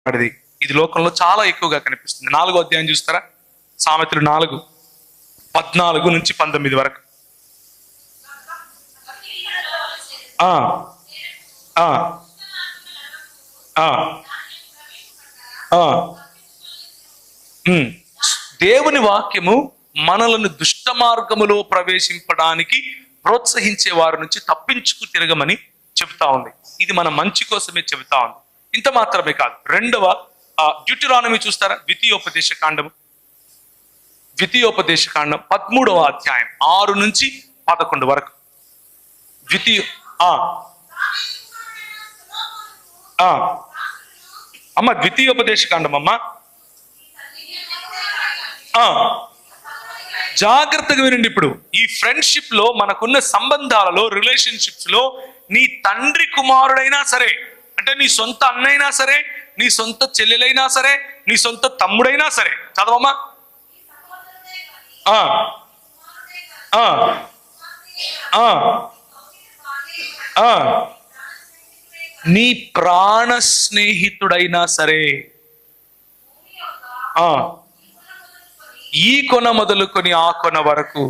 వాడిది. ఇది లోకంలో చాలా ఎక్కువగా కనిపిస్తుంది. 4వ అధ్యాయం చూస్తారా? సామెతలు 4:14-19 వరకు. ఆ ఆ ఆ ఆ దేవుని వాక్యము మనలను దుష్ట మార్గములో ప్రవేశింపడానికి ప్రోత్సహించే వారి నుంచి తప్పించుకు తిరగమని చెబుతా ఉంది. ఇది మన మంచి కోసమే చెబుతా ఉంది. ఇంత మాత్రమే కాదు, 2వ డ్యూటెరానమీ చూస్తారా? ద్వితీయోపదేశ కాండము 13వ అధ్యాయం 6-11 వరకు. ద్వితీయోపదేశ కాండం అమ్మా. జాగ్రత్తగా వినండి. ఇప్పుడు ఈ ఫ్రెండ్షిప్ లో, మనకున్న సంబంధాలలో, రిలేషన్షిప్స్ లో, నీ తండ్రి కుమారుడైనా సరే, అంటే నీ సొంత అన్నైనా సరే, నీ సొంత చెల్లెలైనా సరే, నీ సొంత తమ్ముడైనా సరే, చదవమ్మా. నీ ప్రాణ స్నేహితుడైనా సరే, ఈ కొన మొదలుకొని ఆ కొన వరకు